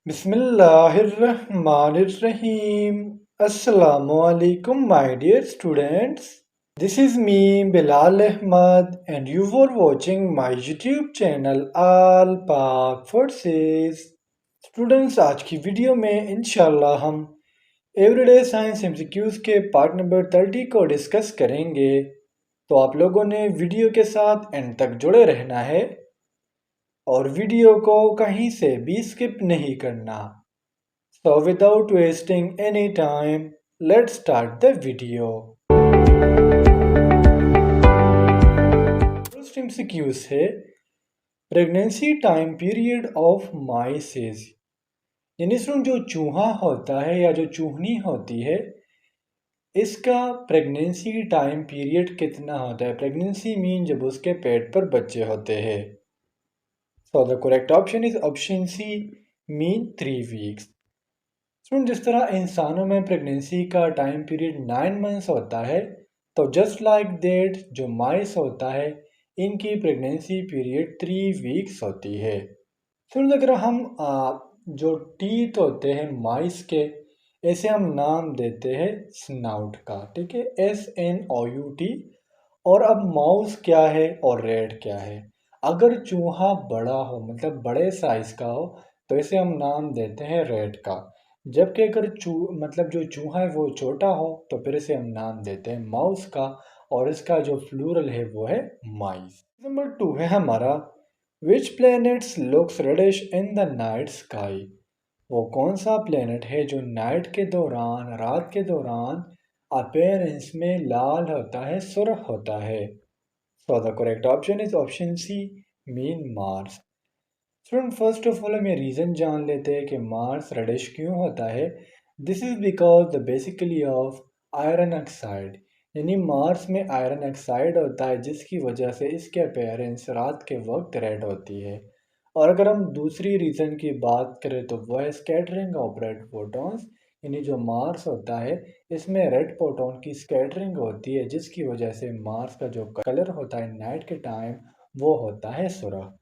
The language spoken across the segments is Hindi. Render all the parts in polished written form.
Bismillahirrahmanirrahim. Assalamu alaikum, my dear students. This is me, Bilal Ahmad, and you were watching my YouTube channel Al Pak Forces. Students, आज की वीडियो में इंशाल्लाह हम एवरीडे साइंस एमसीक्यूज के पार्ट नंबर 30 को डिस्कस करेंगे। तो आप लोगों ने वीडियो के साथ एंड तक जुड़े रहना है और वीडियो को कहीं से भी स्किप नहीं करना। So without wasting any time, let's start the video. First MCQ है प्रेगनेंसी टाइम पीरियड ऑफ माइसेस, यानी इसमें जो चूहा होता है या जो चूहनी होती है इसका प्रेगनेंसी टाइम पीरियड कितना होता है। प्रेगनेंसी मीन जब उसके पेट पर बच्चे होते हैं। So the correct option is option C, mean 3 weeks. सुन, जिस तरह इंसानों में प्रेगनेंसी का टाइम पीरियड 9 मंथ्स होता है, तो जस्ट लाइक दैट जो माइस होता है इनकी प्रेगनेंसी पीरियड 3 वीक्स होती है। सुन, अगर हम जो टीथ होते हैं माइस के, ऐसे हम नाम देते हैं स्नाउट का, ठीक है, SNOUT। और अब माउस क्या है और रेड क्या है। अगर चूहा बड़ा हो, मतलब बड़े साइज का हो, तो इसे हम नाम देते हैं रेड का। जबकि अगर मतलब जो चूहा है वो छोटा हो, तो फिर इसे हम नाम देते हैं माउस का, और इसका जो फ्लूरल है वो है माइस। नंबर 2 है हमारा which planets looks reddish in the night sky. वो कौन सा प्लेनेट है जो नाइट के दौरान, रात के दौरान अपीयरेंस में लाल होता है, सुर्ख होता है। So the correct option is option C, mean Mars. Student, first of all हम ये रीज़न जान लेते हैं कि मार्स रेडिश क्यों होता है। This is because the basically of iron oxide, यानी मार्स में आयरन ऑक्साइड होता है जिसकी वजह से इसके अपीयरेंस रात के वक्त रेड होती है। और अगर हम दूसरी रीज़न की बात करें तो वह है स्कैटरिंग ऑफ रेड फोटॉन्स, यानी जो मार्स होता है इसमें रेड फोटॉन की स्कैटरिंग होती है जिसकी वजह से मार्स का जो कलर होता है नाइट के टाइम वो होता है सुर्ख।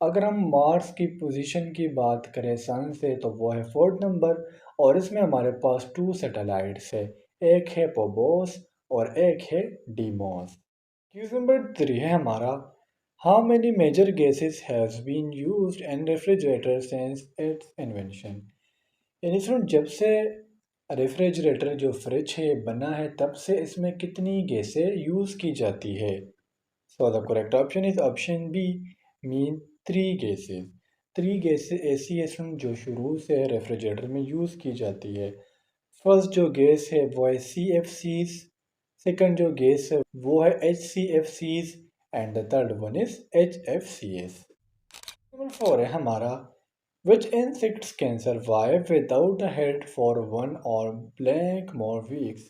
अगर हम मार्स की पोजीशन की बात करें सन से, तो वो है 4th नंबर, और इसमें हमारे पास 2 सैटेलाइट्स है, एक है पोबोस और एक है डीमोस। क्वेश्चन नंबर 3 है हमारा how many major gases have been used in refrigerator since its invention. यानी सुन, जब से रेफ्रिजरेटर जो फ्रिज है बना है तब से इसमें कितनी गैसें यूज़ की जाती है। So the correct option is option B, mean 3 gases. 3 gases ऐसी है जो शुरू से रेफ्रिजरेटर में यूज़ की जाती है। फर्स्ट जो गैस है वो है CFCs, सेकंड जो गैस है वो है HCFCs, and the third one is HFCs। Number 4 है हमारा Which insects can survive without a head for 1 or more weeks?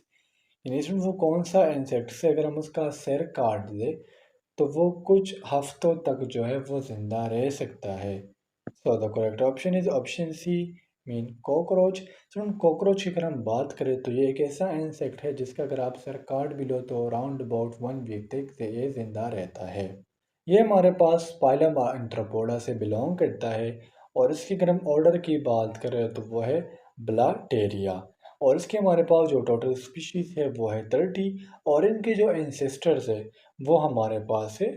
यानी इसमें वो कौन सा इंसेक्ट से अगर हम उसका सिर काट दे तो वो कुछ हफ्तों तक जो है वो जिंदा रह सकता है। So the correct option is option C, mean cockroach. तो कॉकरोच की अगर हम बात करें तो ये एक ऐसा इंसेक्ट है जिसका अगर आप सर काट भी लो तो अराउंड अबाउट 1 वीक तक से ये जिंदा रहता है। ये हमारे पास फाइलम एंथ्रोपोडा से बिलोंग करता है, और इसकी अगर हम ऑर्डर की बात करें तो वो है ब्लाटेरिया। और इसके हमारे पास जो टोटल स्पीशीज है वो है 30, और इनके जो एंसेस्टर्स है वो हमारे पास है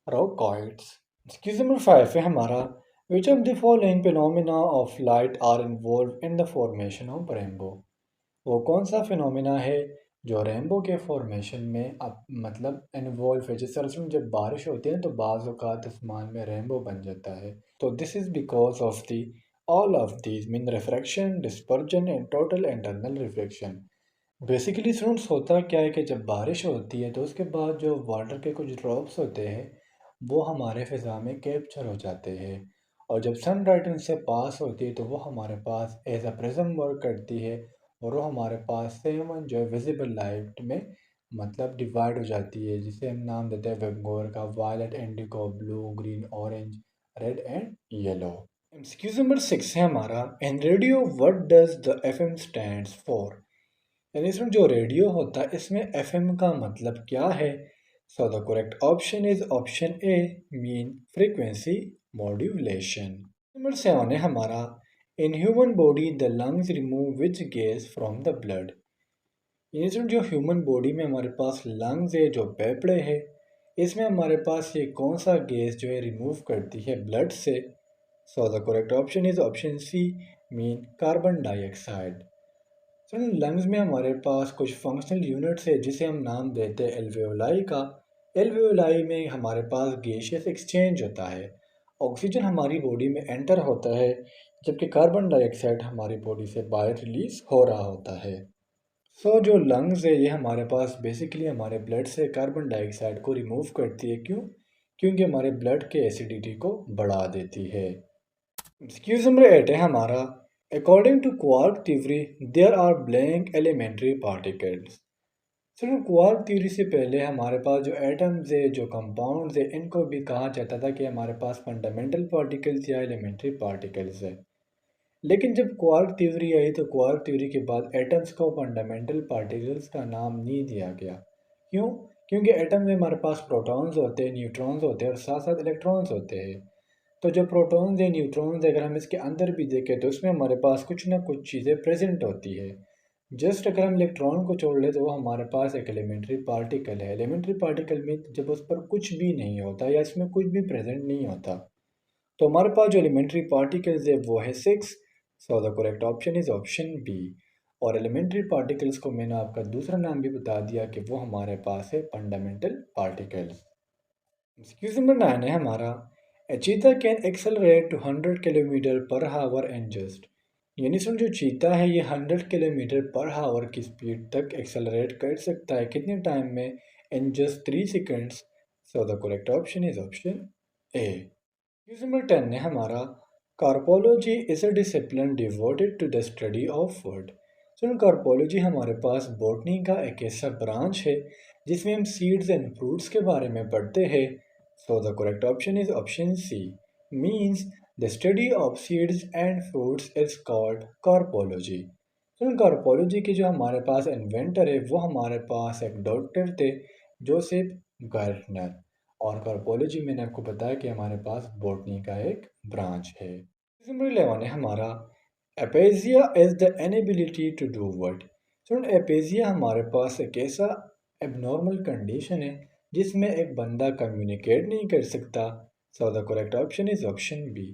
रॉकॉइड्स। एक्सक्यूज नंबर 5 है हमारा which of the following phenomena of light are involve in the formation of rainbow. वो कौन सा फिनोमिना है जो रेनबो के फॉर्मेशन में अब मतलब इन्वॉल्व है। जैसे उसमें जब बारिश होती है तो बाज़ औक़ात आसमान में रेनबो बन जाता है। तो this is because of the all of these mean refraction, dispersion and total internal reflection. Basically students, होता क्या है कि जब बारिश होती है तो उसके बाद जो वाटर के कुछ ड्रॉप्स होते हैं वो हमारे फ़िज़ा में कैप्चर हो जाते हैं, और जब सनलाइट उनसे पास होती है तो वो हमारे पास एज अ प्रिज्म वर्क करती है, और वो हमारे पास 7 जो है विजिबल लाइट में मतलब डिवाइड हो जाती है, जिसे हम नाम देते हैं वेगोर का, violet, indigo, blue, green, orange, red and yellow. Excuse number 6 है हमारा in radio what does the FM stands for. यानी इसमें जो रेडियो होता है इसमें FM का मतलब क्या है। So the correct option is option A, mean frequency modulation. Number 7 है हमारा in human body the lungs remove which gas from the blood. यानी जो ह्यूमन बॉडी में हमारे पास लंग्स है, जो फेफड़े है, इसमें हमारे पास ये कौन सा गैस जो है रिमूव करती है ब्लड से? So the correct option is option C, mean carbon dioxide. So lungs में हमारे पास कुछ फंक्शनल यूनिट्स है जिसे हम नाम देते हैं एल्वेओलाई का। एल्वेओलाई में हमारे पास गैसियस एक्सचेंज होता है, ऑक्सीजन हमारी बॉडी में एंटर होता है, जबकि कार्बन डाइऑक्साइड हमारी बॉडी से बाहर रिलीज हो रहा होता है। जो लंग्स है ये हमारे पास बेसिकली हमारे ब्लड से कार्बन डाइऑक्साइड को रिमूव करती है। क्यों? क्योंकि हमारे ब्लड के एसिडिटी को बढ़ा देती है। एक्सक्यूज नंबर 8 है हमारा, according to quark theory there are blank elementary particles. Sir quark theory से पहले हमारे पास जो एटम्स है, जो कंपाउंड्स है, इनको भी कहा जाता था कि हमारे पास फंडामेंटल पार्टिकल्स या एलिमेंट्री पार्टिकल्स है। लेकिन जब क्वार्क थ्योरी आई तो क्वार्क थ्योरी के बाद एटम्स को फंडामेंटल पार्टिकल्स का नाम नहीं दिया गया। क्यों? क्योंकि एटम में हमारे पास प्रोटॉन्स होते हैं, न्यूट्रॉन्स होते हैं और साथ साथ इलेक्ट्रॉन्स होते हैं। तो जो प्रोटॉन्स हैं, न्यूट्रॉन्स, अगर हम इसके अंदर भी देखें तो उसमें हमारे पास कुछ ना कुछ चीज़ें प्रेजेंट होती है। जस्ट अगर हम इलेक्ट्रॉन को छोड़ ले तो वो हमारे पास एक एलिमेंट्री पार्टिकल है। एलिमेंट्री पार्टिकल में जब उस पर कुछ भी नहीं होता या इसमें कुछ भी प्रेजेंट नहीं होता, तो हमारे पास जो एलिमेंट्री पार्टिकल्स है वो है 6। So the correct option is option B. और एलिमेंट्री पार्टिकल्स को मैंने आपका दूसरा नाम भी बता दिया कि वो हमारे पास है फंडामेंटल पार्टिकल्स। एक्सक्यूज नंबर 9 है हमारा, ए चीता कैन एक्सेलरेट टू 100 किलोमीटर पर हावर एंड जस्ट। यानी सुन जो चीता है ये 100 किलोमीटर पर हावर की स्पीड तक एक्सेलरेट कर सकता है कितने टाइम में? In just 3 seconds. So the correct option is option A. Question number 10 है हमारा, carpology is a discipline devoted to the study of food. सुन कार्पोलॉजी हमारे पास बॉटनी का एक ऐसा ब्रांच है जिसमें हम सीड्स एंड फ्रूट्स के बारे में पढ़ते हैं। So the correct option is option C, means the study of seeds and fruits is called carpology. सुन कार्पोलॉजी के जो हमारे पास इन्वेंटर है वो हमारे पास एक डॉक्टर थे, जोसेफ गार्टनर। और कार्पोलॉजी मैंने आपको बताया कि हमारे पास बॉटनी का एक ब्रांच है। नंबर 11 है हमारा, aphasia is the inability to do word. सुन एपेजिया हमारे पास एक ऐसा एबनॉर्मल कंडीशन है जिसमें एक बंदा कम्युनिकेट नहीं कर सकता। So the correct option is option B.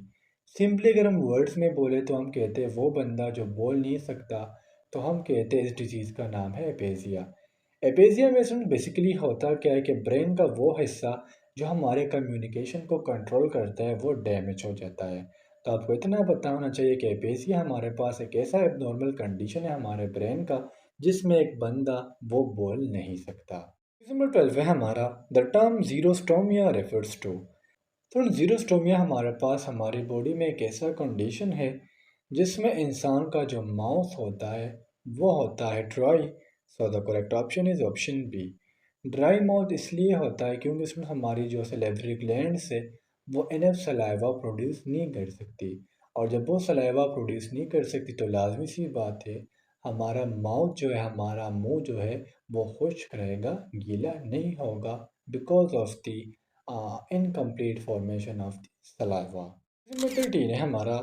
Simply अगर हम वर्ड्स में बोले तो हम कहते हैं वो बंदा जो बोल नहीं सकता, तो हम कहते हैं इस डिजीज़ का नाम है एपेजिया। एपेजिया में सुन बेसिकली होता क्या है कि ब्रेन का वो हिस्सा जो हमारे कम्युनिकेशन को कंट्रोल करता है वो डैमेज हो जाता है। तो आपको इतना पता होना चाहिए कि एपेजिया हमारे पास एक ऐसा एबनॉर्मल कंडीशन है हमारे ब्रेन का जिसमें एक बंदा वो बोल नहीं सकता। नंबर 12 है हमारा, the term xerostomia refers to. तो जीरोस्टोमिया हमारे पास हमारी बॉडी में एक ऐसा कंडीशन है जिसमें इंसान का जो माउथ होता है वो होता है dry. So the correct option is option B. Dry mouth इसलिए होता है क्योंकि उसमें हमारी जो सलेवरी ग्लैंड्स है वो इनफ सलाइवा प्रोड्यूस नहीं कर सकती। और जब वो सलाइवा प्रोड्यूस नहीं कर सकती तो लाजमी सी बात है हमारा माउथ जो है, हमारा मुंह जो है वो खुश्क रहेगा, गीला नहीं होगा, because of the incomplete formation of the saliva. Number 13 है हमारा,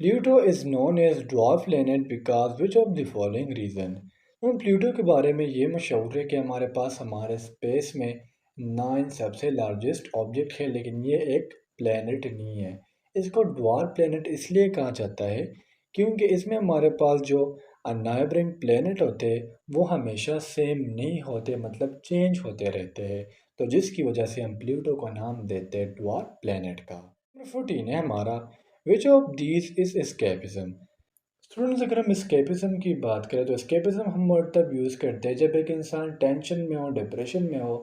Pluto is known as dwarf planet because which of the following reason. हम प्लूटो के बारे में ये मशहूर है कि हमारे पास हमारे स्पेस में 9 सबसे लार्जेस्ट ऑब्जेक्ट है, लेकिन ये एक प्लेनेट नहीं है। इसको ड्वार्फ प्लेनेट इसलिए कहा जाता है क्योंकि इसमें हमारे पास जो नाइबरिंग प्लेनेट होते हैं वो हमेशा सेम नहीं होते, मतलब चेंज होते रहते हैं। तो जिसकी वजह से हम प्लूटो को नाम देते हैं ड्वार्फ प्लेनेट का। नंबर 14 है हमारा, which of these is escapism. Students अगर हम एस्केपिज्म की बात करें तो एस्केपिज्म हम वर्ड तब यूज़ करते हैं जब एक इंसान टेंशन में हो, डिप्रेशन में हो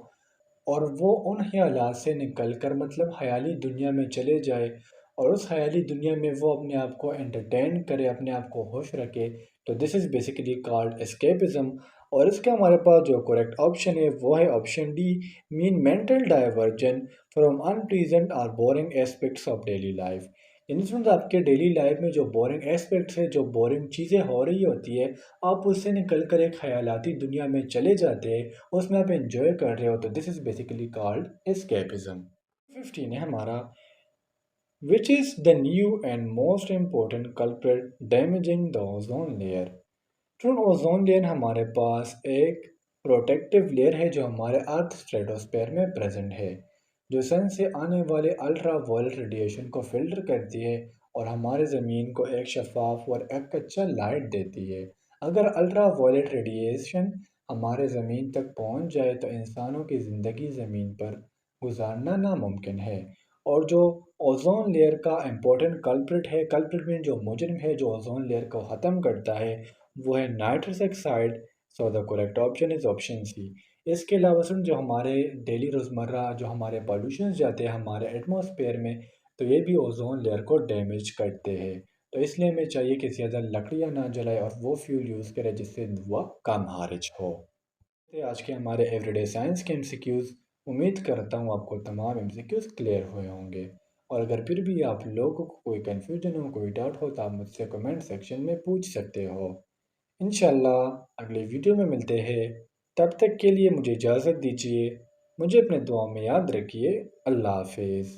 और वो उन ख्यालात से निकल कर मतलब ख़याली दुनिया में चले जाए और उस ख़याली दुनिया में वो अपने आप को एंटरटेन करे, अपने आप को खुश रखे। तो this is basically called escapism. और इसका हमारे पास जो करेक्ट ऑप्शन है वो है option D, mean mental diversion from unpleasant और boring aspects of daily life. यानी फ्रेंड्स आपके डेली लाइफ में जो बोरिंग एस्पेक्ट्स है, जो बोरिंग चीज़ें हो रही होती है, आप उससे निकल कर एक ख़यालाती दुनिया में चले जाते हैं, उसमें आप एंजॉय कर रहे हो। तो this is basically called escapism. 15 है हमारा, which is the new and most important culprit damaging the ozone layer. तो ओजोन लेयर हमारे पास एक प्रोटेक्टिव लेयर है जो हमारे अर्थ स्ट्रेटोस्फेयर में प्रेजेंट है, जो सन से आने वाले अल्ट्रा वायलेट रेडिएशन को फिल्टर करती है और हमारे ज़मीन को एक शफाफ और एक अच्छा लाइट देती है। अगर अल्ट्रा वायलेट रेडिएशन हमारे ज़मीन तक पहुंच जाए तो इंसानों की ज़िंदगी ज़मीन पर गुजारना नामुमकिन है। और जो ओजोन लेयर का इम्पोर्टेंट कल्प्रिट में जो मुजरिम है जो ओजोन लेयर को ख़त्म करता है वो है nitrous oxide. So the correct option is option C. इसके अलावा सुन जो हमारे डेली रोज़मर्रा जो हमारे पॉल्यूशन जाते हैं हमारे एटमॉस्फेयर में, तो ये भी ओजोन लेयर को डैमेज करते हैं। तो इसलिए हमें चाहिए कि ज़्यादा लकड़ियाँ ना जलाए और वो फ्यूल यूज़ करें जिससे धुआं कम खारिज हो। तो आज के हमारे एवरीडे साइंस के एमसीक्यूज़, उम्मीद करता हूँ आपको तमाम एमसीक्यूज़ क्लियर हुए होंगे। और अगर फिर भी आप लोगों को कोई कन्फ्यूजन हो, कोई डाउट हो तो आप मुझसे कमेंट सेक्शन में पूछ सकते हो। इंशाल्लाह अगली वीडियो में मिलते हैं। तब तक के लिए मुझे इजाज़त दीजिए। मुझे अपने दुआ में याद रखिए। अल्लाह हाफिज़।